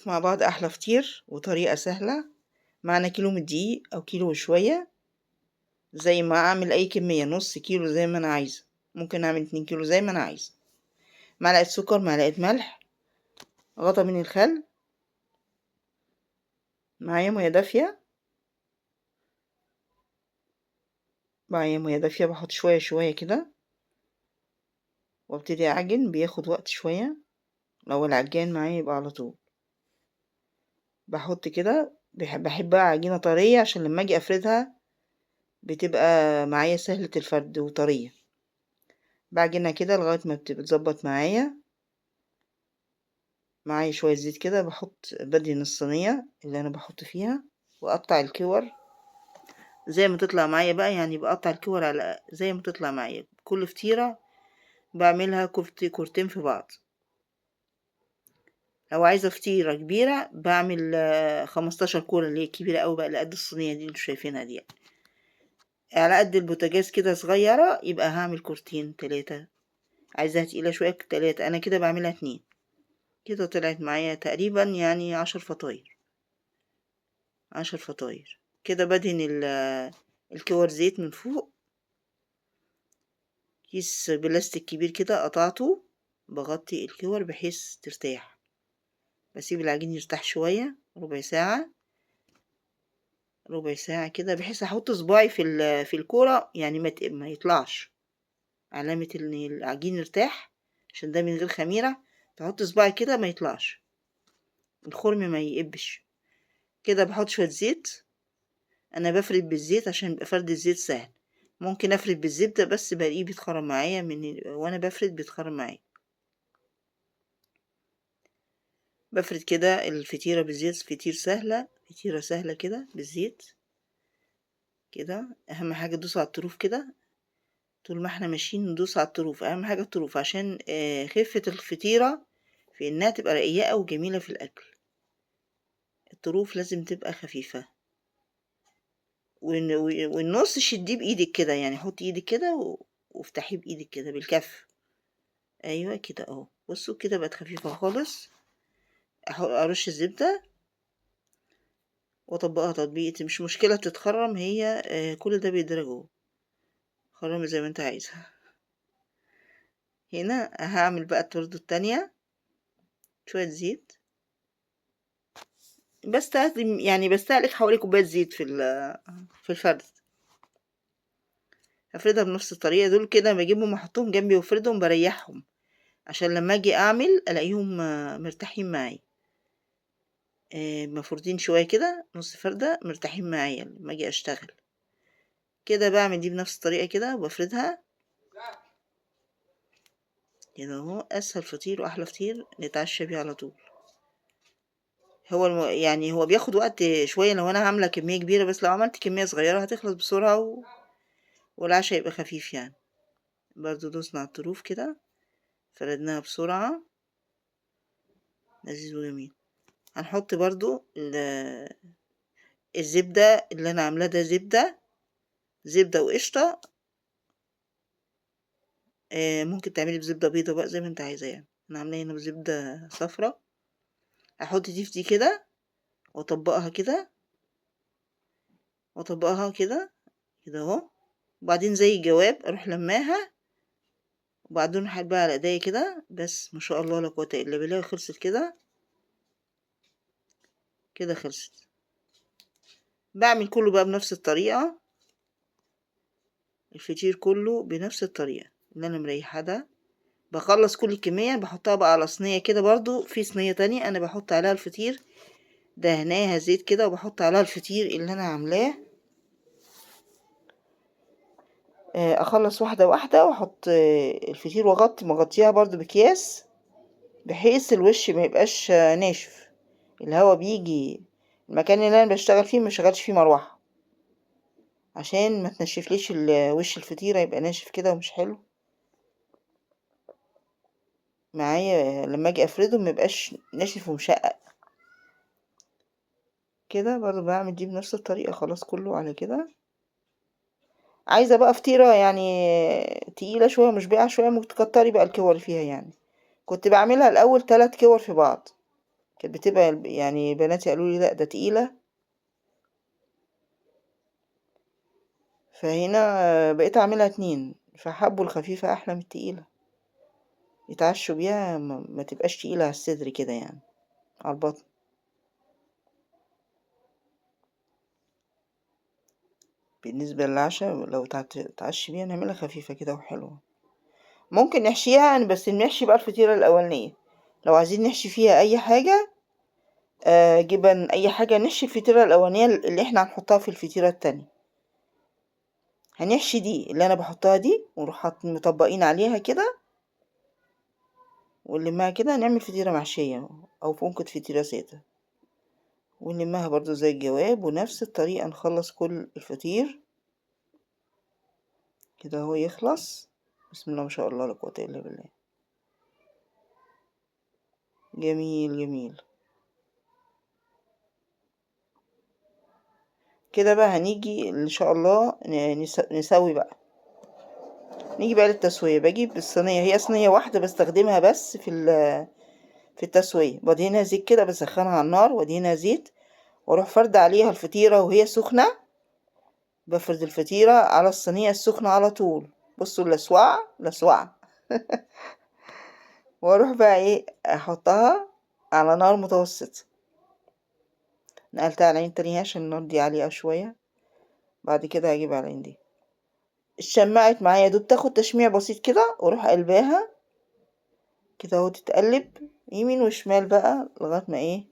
مع بعض أحلى فطير وطريقة سهلة. معنا كيلو من الدقيق أو كيلو وشوية، زي ما أعمل أي كمية، نص كيلو زي ما أنا عايزة، ممكن أعمل 2 كيلو زي ما أنا عايزة. معلقة سكر، معلقة ملح، غطا من الخل، معايا مية دافية. بحط شوية شوية كده وابتدي أعجن، بياخد وقت شوية. لو العجان معايا يبقى على طول بحط كده. بحبها عجينة طرية عشان لما أجي أفردها بتبقى معايا سهلة الفرد وطرية. بعجنها كده لغاية ما بتظبط معايا شوية زيت كده. بدهن الصينية اللي أنا بحط فيها وأقطع الكور زي ما تطلع معايا بقى، يعني بقطع الكور على زي ما تطلع معايا. كل فطيرة بعملها كورتين في بعض. لو عايزة فطيرة كبيرة بعمل 15 كورة، اللي هي كبيرة أوي بقى، اللي قد الصينية دي اللي شايفينها دي، على قد البوتاجاز كده صغيرة، يبقى هعمل كورتين 3. عايزاها تقيلة شوية 3، أنا كده بعملها 2. كده طلعت معايا تقريبا يعني 10 فطاير. 10 فطاير كده. بدهن الكور زيت من فوق. كيس بلاستيك كبير كده قطعته، بغطي الكور بحيث ترتاح. بسيب العجين يرتاح شوية، ربع ساعة كده، بحيث احط صباعي في الكورة، يعني ما يطلعش علامة ان العجين ارتاح، عشان ده من غير خميرة. تحط صباعي كده ما يطلعش، الخرم ما يقبش كده. بحط شوية زيت. انا بفرد بالزيت عشان يبقى فرد الزيت سهل. ممكن افرد بالزبدة بس بلاقيه بيتخرم معايا وانا بفرد بيتخرم معايا. بفرد كده الفطيرة بالزيت. فطيرة سهلة كده بالزيت كده. اهم حاجة تدوس على الطروف كده. طول ما احنا ماشيين ندوس على الطروف، اهم حاجة الطروف، عشان خفة الفطيرة في انها تبقى رقيقة وجميلة في الاكل. الطروف لازم تبقى خفيفة. والنص شديه بايدك كده، يعني حطي ايدك كده وافتحيه بايدك كده بالكف. ايوه كده اهو. بصوا كده بقت خفيفة خالص. ارش الزبدة واطبقها تطبيقة، مش مشكلة تتخرم هي. كل ده بيدرجه. خرمي زي ما انت عايزة. هنا هعمل بقى الطردة التانية. شوية زيت. بستخدم يعني بستهلك حوالي كوباية زيت في الفرد. هفردها بنفس الطريقة. دول كده بجيبهم احطهم جنبي وافردهم بريحهم، عشان لما اجي اعمل الاقيهم مرتاحين معايا. مفروضين شوية كده، نص فردة مرتاحين معايا لما اجي اشتغل. كده بعمل دي بنفس الطريقة كده وبفردها كده اهو. اسهل فطير واحلى فطير نتعشى بيه على طول. هو يعني هو بياخد وقت شوية لو انا عاملة كمية كبيرة، بس لو عملت كمية صغيرة هتخلص بسرعة والعشاء يبقى خفيف يعني. برضو دوسنا على الطروف كده، فردناها بسرعة. لذيذ وجميل. هنحط برضو الزبدة اللي انا عاملاه ده، زبدة وقشطة. ممكن تعملي بزبدة بيضة بقى زي ما انت عايزة، يعني انا عاملاه هنا بزبدة صفرة. احط دي في دي كده واطبقها كده كده اهو. وبعدين زي الجواب اروح لماها، وبعدين احبها على ايديا كده. بس ما شاء الله لا قوة الا بالله، خلصت كده. كده خلصت. بعمل كله بقى بنفس الطريقة. الفطير كله بنفس الطريقة اللي انا مريحة ده. بخلص كل الكمية بحطها بقى على صينية كده. برضو في صينية تانية انا بحط عليها الفطير، دهناها زيت كده، وبحط عليها الفطير اللي انا عاملاه. اخلص واحدة واحدة واحط الفطير مغطيها برضو بكياس، بحيث الوش ما يبقاش ناشف. الهواء بيجي المكان اللي انا بشتغل فيه ما شغلش فيه مروحة، عشان ما تنشفليش وش الفطيرة، يبقى ناشف كده ومش حلو معايا. لما اجي افرده ما يبقاش ناشف ومشقق كده. برضو بعمل دي بنفس الطريقة. خلاص كله على كده. عايزة بقى فطيرة يعني تقيلة شوية مشبعة شوية، ممكن تكتري بقى الكور فيها يعني. كنت بعملها الاول 3 كور في بعض، كانت بتبقى يعني بناتي قالوا لي لا ده تقيلة، فهنا بقيت اعملها 2، فحبوا الخفيفة احلى من التقيلة، يتعشوا بيها ما تبقاش تقيلة على الصدر كده يعني، على البطن. بالنسبة للعشاء لو تعشي بيها نعملها خفيفة كده وحلوة. ممكن نحشيها يعني، بس نحشي بقى الفطيرة الأولانية. لو عايزين نحشي فيها أي حاجة، جبن أي حاجة، نحشي الفطيرة الأولانية اللي احنا هنحطها في الفطيرة التانية. هنحشي دي اللي أنا بحطها دي، ونروح مطبقين عليها كده ونلمها كده، نعمل فطيرة محشية أو ممكن فطيرة سادة، ونلمها برضو زي الجواب، ونفس الطريقة نخلص كل الفطير كده هو يخلص. بسم الله ما شاء الله لا قوة إلا بالله. جميل جميل. كده بقى هنيجي ان شاء الله نسوي بقى. نيجي بقى للتسوية، بجيب الصينية، هي صينية واحدة بستخدمها بس في التسوية. بدهنها زيت كده، بسخنها على النار وادهنها زيت، واروح فردة عليها الفطيرة وهي سخنة. بفرد الفطيرة على الصينية السخنة على طول، بصوا لسوعة لسوعة. واروح بقى ايه احطها على نار متوسط. نقلتها على العين التانية عشان النار دي عالية شوية. بعد كده هجيب على العين دي، اتشمعت معايا دوب، تاخد تشميع بسيط كده، واروح قلباها كده اهو، تتقلب يمين وشمال بقى لغاية ما ايه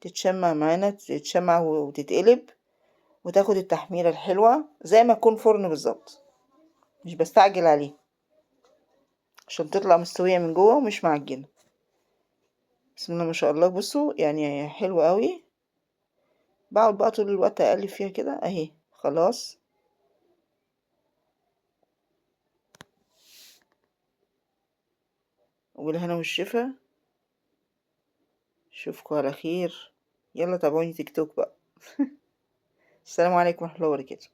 تتشمع معانا، تتشمع وتتقلب، وتاخد التحميرة الحلوة زي ما يكون فرن بالظبط. مش بستعجل عليه عشان تطلع مستوية من جوه ومش معجنة. بسم الله ما شاء الله. بصوا يعني حلوة قوي. بقعد بقى طول الوقت اقلب فيها كده اهي. خلاص، وبالهنا والشفا. اشوفكوا على خير. يلا تابعوني تيك توك بقى. السلام عليكم ورحمة الله وبركاته.